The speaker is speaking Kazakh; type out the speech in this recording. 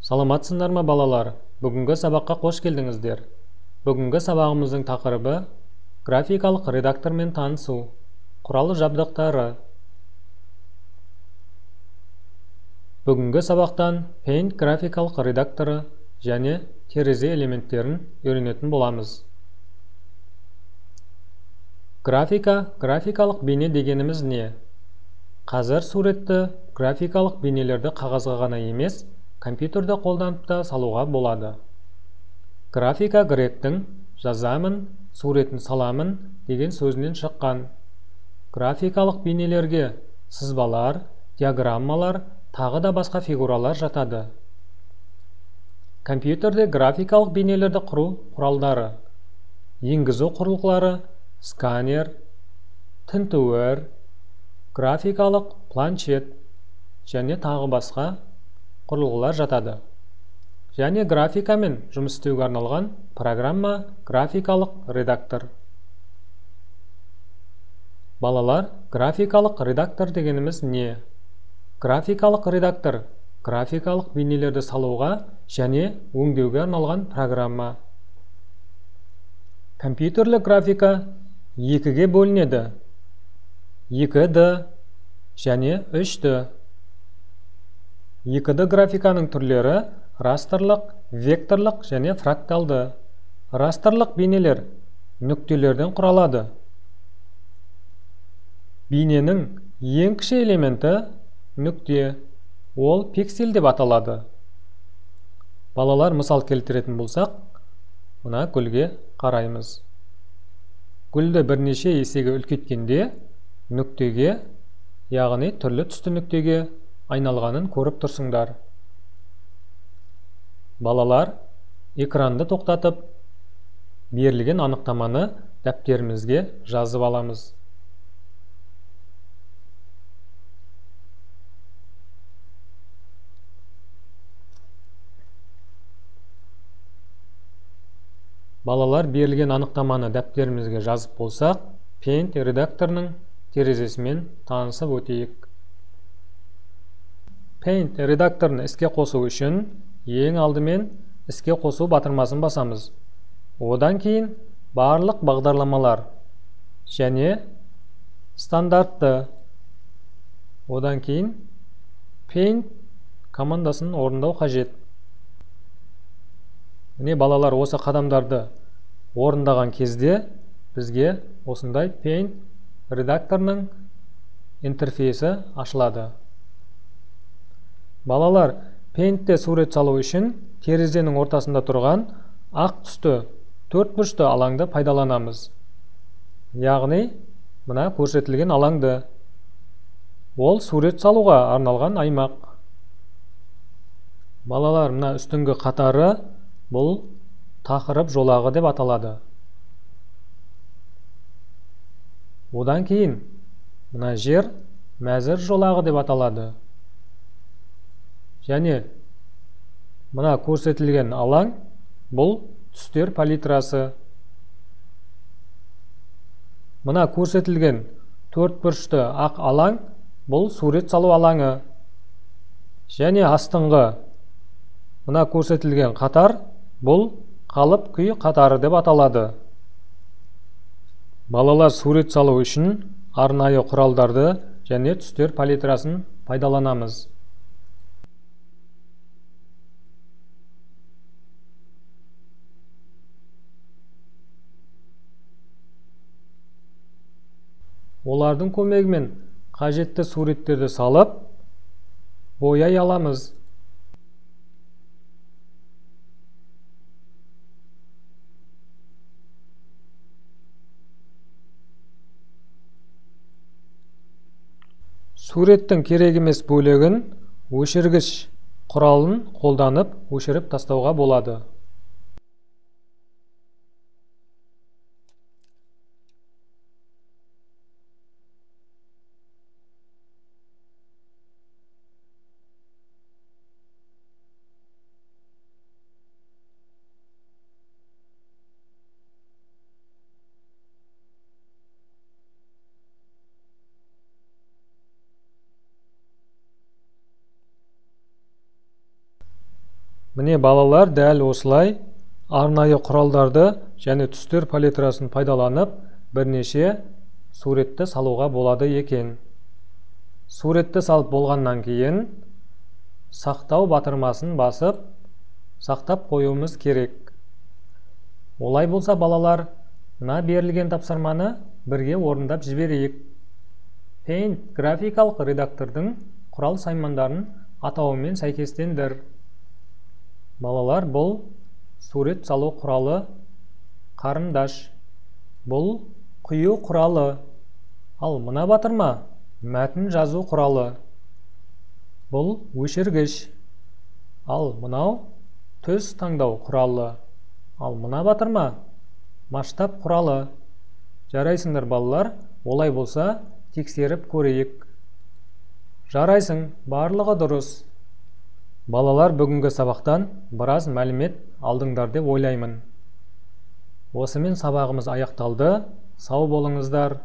Саламатсыңдар ма балалар? Бүгінгі сабаққа қош келдіңіздер. Бүгінгі сабағымыздың тақырыбы графикалық редактормен танысу. Құралы жабдықтары. Бүгінгі сабақтан Paint графикалық редакторы және терезе элементтерін үйренетін боламыз. Графикалық бейне дегеніміз не? Қазір суретті графикалық бейнелерді қағазға ғана емес, компьютерді қолданып та салуға болады. Графика гректің жазамын, суретін саламын деген сөзінен шыққан. Графикалық бейнелерге сызбалар, диаграммалар, тағы да басқа фигуралар жатады. Компьютерде графикалық бейнелерді құру құралдары: енгізу құрылғылары, сканер, тінтуер, графикалық планшет және тағы басқа құрылғылар жатады. Және графикамен жұмыс істеуге арналған программа графикалық редактор. Балалар, графикалық редактор дегеніміз не? Графикалық редактор графикалық бейнелерді салуға және өңдеуге арналған программа. Компьютерлік графика екіге бөлінеді: 2D және 3D. 2D графиканың түрлері растрлық, векторлық және фракталды. Растрлық бейнелер нүктелерден құралады. Бейненің ең кіші элементі нүкте, ол пиксель деп аталады. Балалар, мысал келтіретін болсақ, мына гүлге қараймыз. Гүлді бірнеше есеге үлкейткенде нүктеге, яғни түрлі түсті нүктеге айналғанын көріп тұрсыңдар. Балалар, экранды тоқтатып, берілген анықтаманы дәптерімізге жазып аламыз. Балалар, берілген анықтаманы дәптерімізге жазып болсақ, Paint редакторының терезесімен танысып өтейік. Paint редакторын іске қосу үшін ең алдымен іске қосу батырмасын басамыз. Одан кейін барлық бағдарламалар және стандартты. Одан кейін Paint командасын орындау қажет. Міне балалар, осы қадамдарды орындаған кезде бізге осындай Paint редакторының интерфейсі ашылады. Балалар, Paint'те сурет салу үшін терезенің ортасында тұрған ақ түсті төртбұрышты алаңды пайдаланамыз. Яғни, мына көрсетілген алаңды. Ол сурет салуға арналған аймақ. Балалар, мына үстіңгі қатары бұл тақырып жолағы деп аталады. Одан кейін мына жер мәзір жолағы деп аталады. Және мына көрсетілген алаң бұл түстер палитрасы. Мына көрсетілген төртбұрышты ақ алаң бұл сурет салу алаңы. Және астыңғы мына көрсетілген қатар бұл қалып күй қатары деп аталады. Балалар, сурет салу үшін арнайы құралдарды және түстер палитрасын пайдаланамыз. Олардың көмегімен қажетті суреттерді салып, бояй аламыз. Суреттің керек емес бөлігін өшіргіш құралын қолданып өшіріп тастауға болады. Міне балалар дәл осылай арнайы құралдарды және түстер палитрасын пайдаланып бірнеше суретті салуға болады екен. Суретті салып болғаннан кейін сақтау батырмасын басып сақтап қоюымыз керек. Олай болса балалар, мына берілген тапсырманы бірге орындап жіберейік. Paint графикалық редактордың құрал саймандарын атауымен сәйкестендір. Балалар, бұл сурет салу құралы қарындаш, бұл құю құралы, ал мына батырма мәтін жазу құралы. Бұл өшіргіш, ал мынау төс таңдау құралы, ал мына батырма масштаб құралы. Жарайсыңдар балалар, олай болса тексеріп көрейік. Жарайсың, барлығы дұрыс. Балалар, бүгінгі сабақтан біраз мәлімет алдыңдар деп ойлаймын. Осымен сабағымыз аяқталды. Сау болыңыздар.